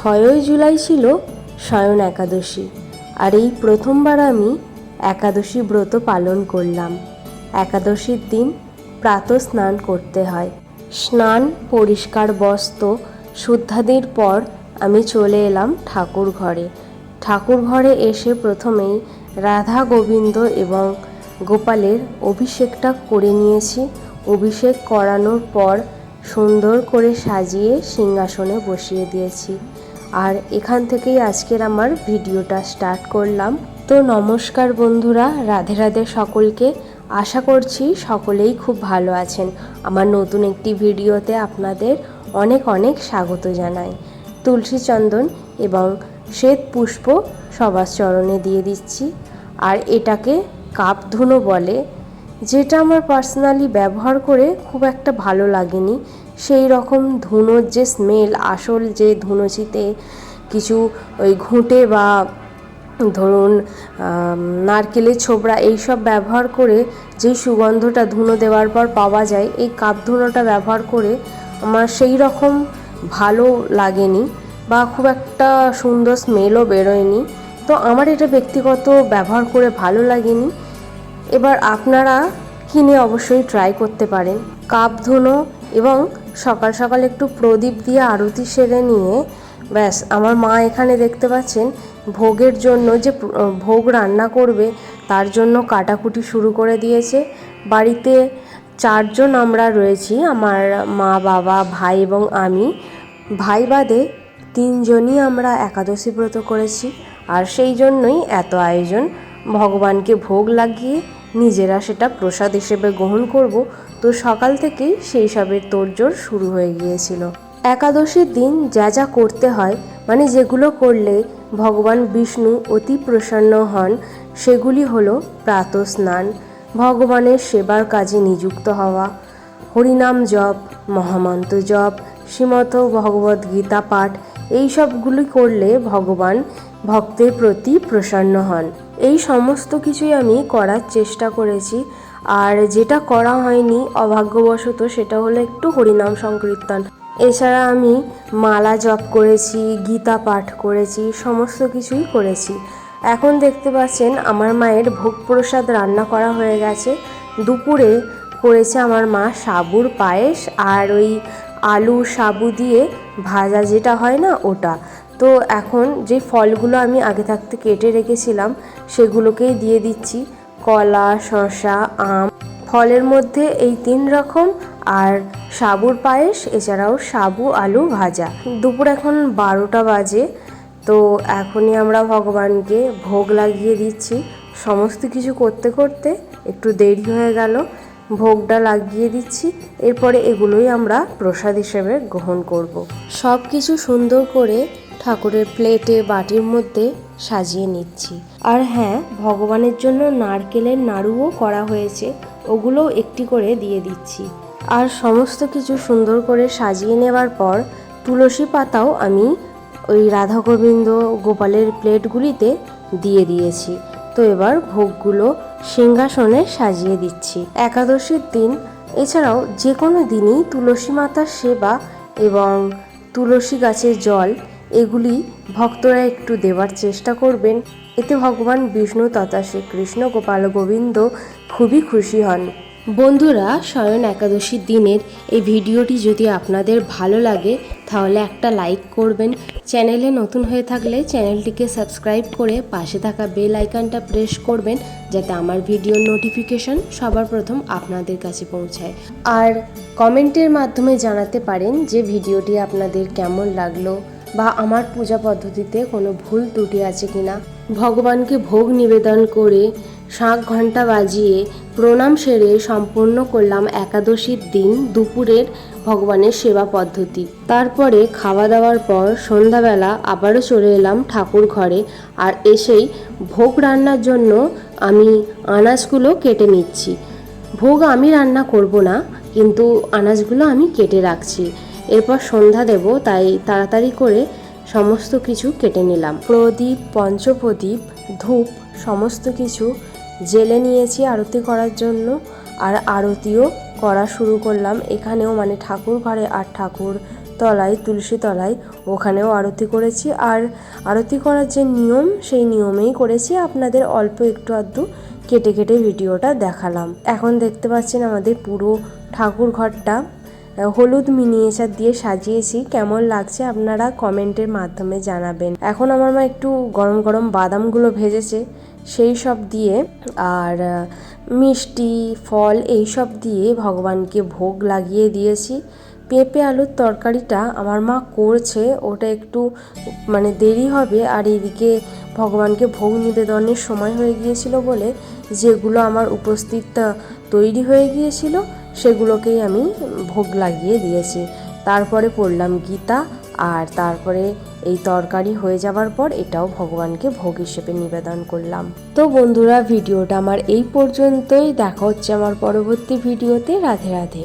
6ই জুলাই ছিল শয়ন একাদশী, আর এই প্রথমবার আমি একাদশী ব্রত পালন করলাম। একাদশীর দিন প্রাতঃ স্নান করতে হয়। স্নান, পরিষ্কার বস্ত্র, শুদ্ধাদির পর আমি চলে এলাম ঠাকুর ঘরে। ঠাকুর ঘরে এসে প্রথমেই রাধা গোবিন্দ এবং গোপালের অভিষেকটা করে নিয়েছি। অভিষেক করানোর পর সুন্দর করে সাজিয়ে সিংহাসনে বসিয়ে দিয়েছি। আর এখান থেকেই আজকের আমার ভিডিওটা স্টার্ট করলাম। তো নমস্কার বন্ধুরা, রাধে রাধে সকলকে। আশা করছি সকলেই খুব ভালো আছেন। আমার নতুন একটি ভিডিওতে আপনাদের অনেক অনেক স্বাগত জানাই। তুলসী চন্দন এবং শ্বেত পুষ্প সবার চরণে দিয়ে দিচ্ছি। আর এটাকে কাপ ধুনো বলে, যেটা আমার পার্সোনালি ব্যবহার করে খুব একটা ভালো লাগেনি। সেই রকম ধুনোর যে স্মেল, আসল যে ধুনোচিতে কিছু ওই ঘুঁটে বা ধরুন নারকেলের ছোবড়া এইসব ব্যবহার করে যেই সুগন্ধটা ধুনো দেওয়ার পর পাওয়া যায়, এই কাপ ধুনোটা ব্যবহার করে আমার সেই রকম ভালো লাগেনি বা খুব একটা সুন্দর স্মেলও বেরোয়নি। তো আমার এটা ব্যক্তিগত ব্যবহার করে ভালো লাগেনি। এবার আপনারা কিনে অবশ্যই ট্রাই করতে পারেন। কাপ ধুনো এবং সকাল সকাল একটু প্রদীপ দিয়ে আরতি সেরে নিয়ে ব্যাস, আমার মা এখানে দেখতে পাচ্ছেন ভোগের জন্য যে ভোগ রান্না করবে তার জন্য কাটাকুটি শুরু করে দিয়েছে। বাড়িতে 4 জন আমরা রয়েছি, আমার মা, বাবা, ভাই এবং আমি। ভাই বাদে 3 জনই আমরা একাদশী ব্রত করেছি, আর সেই জন্যই এত আয়োজন। ভগবানকে ভোগ লাগিয়ে নিজেরা সেটা প্রসাদ হিসেবে গ্রহণ করব। তো সকাল থেকেই সেই সবের তোড়জোড় শুরু হয়ে গিয়েছিল। একাদশীর দিন যা যা করতে হয়, মানে যেগুলো করলে ভগবান বিষ্ণু অতি প্রসন্ন হন, সেগুলি হলো প্রাতঃ স্নান, ভগবানের সেবার কাজে নিযুক্ত হওয়া, হরিনাম জপ, মহামন্ত্র জপ, শ্রীমদ্ ভগবদ্ গীতা পাঠ। এই সবগুলি করলে ভগবান ভক্তের প্রতি প্রসন্ন হন। এই সমস্ত কিছুই আমি করার চেষ্টা করেছি। আর যেটা করা হয়নি অভাগ্যবশত, সেটা হলো একটু হরিনাম সংকীর্তন। এছাড়া আমি মালা জপ করেছি, গীতা পাঠ করেছি, সমস্ত কিছুই করেছি। এখন দেখতে পাচ্ছেন আমার মায়ের ভোগ প্রসাদ রান্না করা হয়ে গেছে। দুপুরে করেছে আমার মা সাবুর পায়েস আর ওই আলু সাবু দিয়ে ভাজা যেটা হয় না, ওটা। তো এখন যে ফলগুলো আমি আগে থাকতে কেটে রেখেছিলাম সেগুলোকেই দিয়ে দিচ্ছি, কলা, শসা, আম। ফলের মধ্যে এই 3 রকম, আর সাবুর পায়েস, এছাড়াও সাবু আলু ভাজা। দুপুর এখন 12টা বাজে। তো এখনই আমরা ভগবানকে ভোগ লাগিয়ে দিচ্ছি। সমস্ত কিছু করতে করতে একটু দেরি হয়ে গেল। ভোগটা লাগিয়ে দিচ্ছি, এরপরে এগুলোই আমরা প্রসাদ হিসেবে গ্রহণ করব। সব কিছু সুন্দর করে ঠাকুরের প্লেটে, বাটির মধ্যে সাজিয়ে নিচ্ছি। আর হ্যাঁ, ভগবানের জন্য নারকেলের নাড়ুও করা হয়েছে, ওগুলোও একটি করে দিয়ে দিচ্ছি। আর সমস্ত কিছু সুন্দর করে সাজিয়ে নেবার পর তুলসী পাতাও আমি ওই রাধা গোবিন্দ গোপালের প্লেটগুলিতে দিয়ে দিয়েছি। তো এবার ভোগগুলো সিংহাসনে সাজিয়ে দিচ্ছি। একাদশীর দিন এছাড়াও যে কোনো দিনই তুলসী মাতার সেবা এবং তুলসী গাছের জল, এগুলি ভক্তরা একটু দেওয়ার চেষ্টা করবেন। এতে ভগবান বিষ্ণু তথা শ্রীকৃষ্ণ গোপাল গোবিন্দ খুবই খুশি হন। বন্ধুরা, শয়ন একাদশীর দিনের এই ভিডিওটি যদি আপনাদের ভালো লাগে তাহলে একটা লাইক করবেন। চ্যানেলে নতুন হয়ে থাকলে চ্যানেলটিকে সাবস্ক্রাইব করে পাশে থাকা বেল আইকনটা প্রেস করবেন, যাতে আমার ভিডিওর নোটিফিকেশন সবার প্রথম আপনাদের কাছে পৌঁছায়। আর কমেন্টের মাধ্যমে জানাতে পারেন যে ভিডিওটি আপনাদের কেমন লাগলো বা আমার পূজা পদ্ধতিতে কোনো ভুল ত্রুটি আছে কিনা। ভগবানকে ভোগ নিবেদন করে শাঁখ ঘণ্টা বাজিয়ে প্রণাম সেরে সম্পূর্ণ করলাম একাদশীর দিন দুপুরের ভগবানের সেবা পদ্ধতি। তারপরে খাওয়া দাওয়ার পর সন্ধ্যাবেলা আবারও চলে এলাম ঠাকুর ঘরে। আর এসেই ভোগ রান্নার জন্য আমি আনাজগুলো কেটে নিচ্ছি। ভোগ আমি রান্না করব না, কিন্তু আনাজগুলো আমি কেটে রাখছি। এরপর সন্ধ্যা দেব, তাই তাড়াতাড়ি করে সমস্ত কিছু কেটে নিলাম। প্রদীপ, পঞ্চপ্রদীপ, ধূপ সমস্ত কিছু জেলে নিয়েছি আরতি করার জন্য। আর আরতিও করা শুরু করলাম এখানেও, মানে ঠাকুর ঘরে আর ঠাকুর তলায়, তুলসী তলায়, ওখানেও আরতি করেছি। আর আরতি করার যে নিয়ম, সেই নিয়মেই করেছি। আপনাদের অল্প একটু আধটু কেটে কেটে ভিডিওটা দেখালাম। এখন দেখতে পাচ্ছেন আমাদের পুরো ঠাকুর ঘরটা হলুদ মিনিয়েচার দিয়ে সাজিয়েছি। কেমন লাগছে আপনারা কমেন্টের মাধ্যমে জানাবেন। এখন আমার মা একটু গরম গরম বাদামগুলো ভেজেছে, সেই সব দিয়ে আর মিষ্টি ফল এই সব দিয়ে ভগবানকে ভোগ লাগিয়ে দিয়েছি। পেঁপে আলুর তরকারিটা আমার মা করছে, ওটা একটু মানে দেরি হবে। আর এদিকে ভগবানকে ভোগ নিবেদনের সময় হয়ে গিয়েছিল বলে যেগুলো আমার উপস্থিত তৈরি হয়ে গিয়েছিল সেগুলোকেই আমি ভোগ লাগিয়ে দিয়েছি। তারপরে পড়লাম গীতা, আর তারপরে এই তরকারি হয়ে যাবার পর এটাও ভগবানকে ভোগ হিসেবে নিবেদন করলাম। তো বন্ধুরা, ভিডিওটা আমার এই পর্যন্তই। দেখা হচ্ছে আমার পরবর্তী ভিডিওতে। রাধে রাধে।